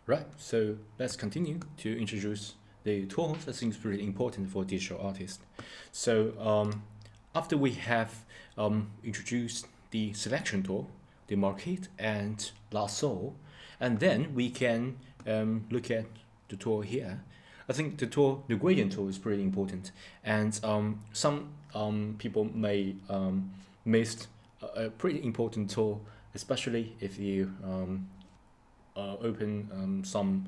Right, so let's continue to introduce the tools. I think it's pretty important for digital artists. So after we have introduced the selection tool, the marquee and lasso, and then we can look at the tool here. I think the gradient tool is pretty important, and some people may miss a pretty important tool, especially if you open some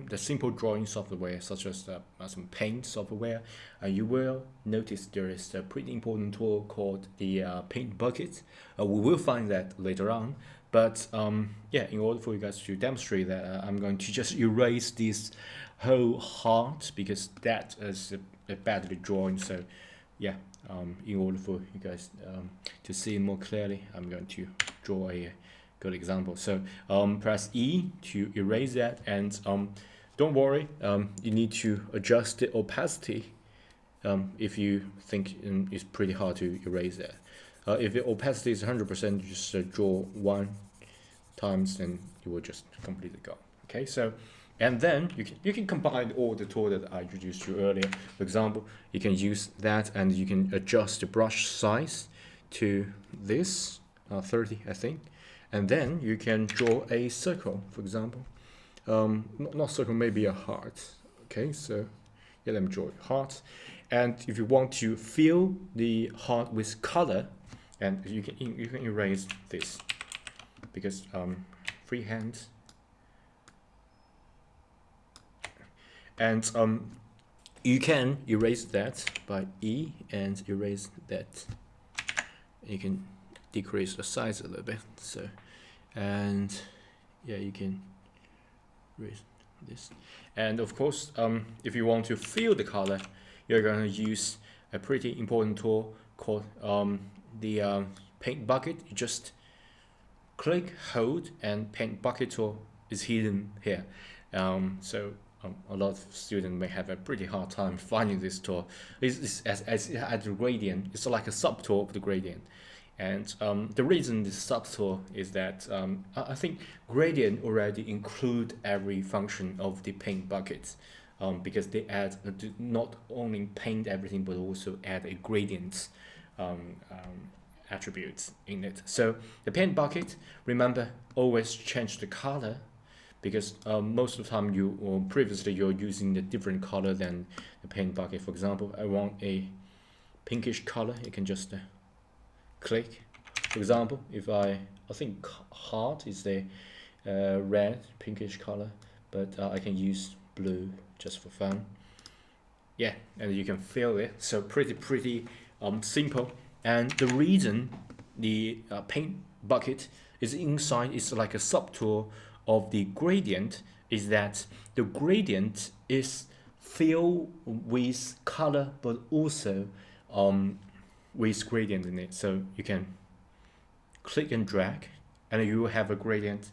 the simple drawing software such as some paint software, you will notice there is a pretty important tool called the paint bucket. We will find that later on, but yeah, in order for you guys to demonstrate that, I'm going to just erase this whole heart because that is a badly drawn. So yeah, in order for you guys to see more clearly, I'm going to draw a good example. So press E to erase that, and don't worry, you need to adjust the opacity if you think it's pretty hard to erase that. If the opacity is 100%, you just draw one times and you will just completely go. Okay, so and then you can combine all the tools that I introduced to you earlier. For example, you can use that and you can adjust the brush size to this 30, I think, and then you can draw a circle, for example. Not circle, maybe a heart. Okay, so yeah, let me draw a heart. And if you want to fill the heart with color, and you can erase this because freehand. And you can erase that by E and erase that. You can decrease the size a little bit. So, and yeah, you can erase this. And of course, if you want to fill the color, you're going to use a pretty important tool called the paint bucket. You just click, hold, and paint bucket tool is hidden here. So a lot of students may have a pretty hard time finding this tool. It's as the gradient, it's like a subtool of the gradient. And the reason this subtool is that I think gradient already include every function of the paint buckets because they add not only paint everything but also add a gradient attributes in it. So the paint bucket, remember, always change the color because most of the time previously you're using a different color than the paint bucket. For example, I want a pinkish color. You can just click. For example, if I think heart is the red pinkish color, but I can use blue just for fun. Yeah, and you can fill it. So pretty simple. And the reason the paint bucket is inside is like a subtool of the gradient is that the gradient is filled with color but also with gradient in it. So you can click and drag and you will have a gradient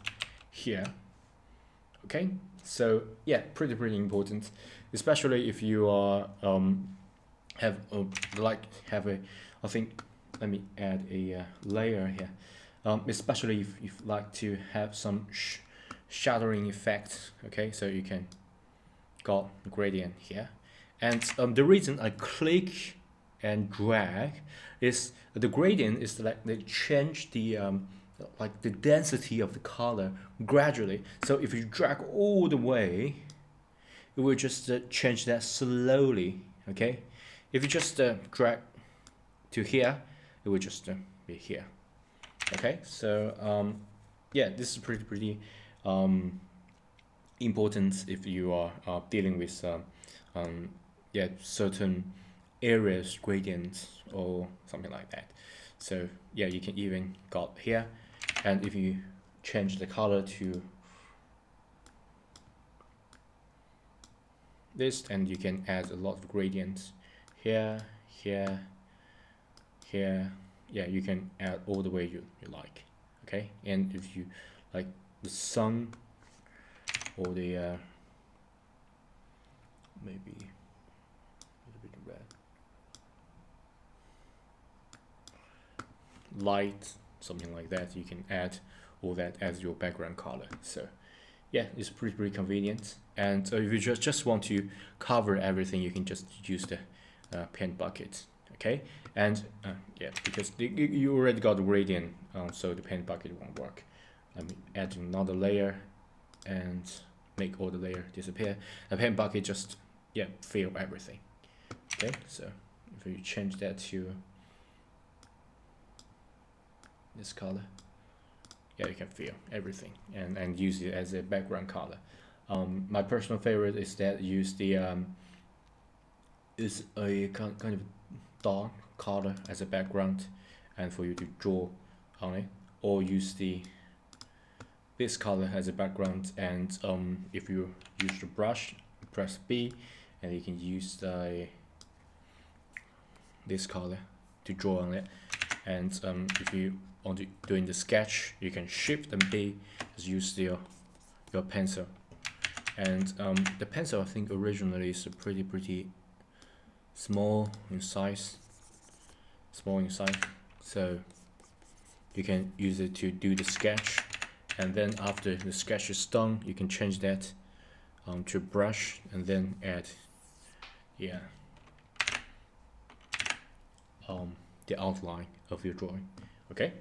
here. Okay, so yeah, pretty important, especially if you are have a I think let me add a layer here, especially if you like to have some shadowing effect. Okay, so you can got gradient here, and the reason I click and drag is the gradient is like they change the like the density of the color gradually. So if you drag all the way, it will just change that slowly. Okay, if you just drag to here, it will just be here. Okay, so yeah, this is pretty important if you are dealing with yeah, certain areas gradients or something like that. So yeah, you can even got here, and if you change the color to this, and you can add a lot of gradients here, here, here. Yeah, you can add all the way you like. Okay, and if you like the sun or the maybe a little bit red light, something like that, you can add all that as your background color. So yeah, it's pretty convenient. And if you just want to cover everything, you can just use the paint bucket. Okay, and yeah, because you already got the gradient, so the paint bucket won't work. Let me add another layer and make all the layer disappear. The paint bucket just, yeah, fill everything. Okay, so if you change that to this color, yeah, you can fill everything and use it as a background color. My personal favorite is that use the is a kind of dark color as a background, and for you to draw on it, or use this color as a background. And if you use the brush, press B, and you can use this color to draw on it. And if you want to doing the sketch, you can Shift and B, just use your pencil. And the pencil, I think originally is pretty small in size, so you can use it to do the sketch. And then after the sketch is done, you can change that to brush, and then add, yeah, the outline of your drawing. Okay.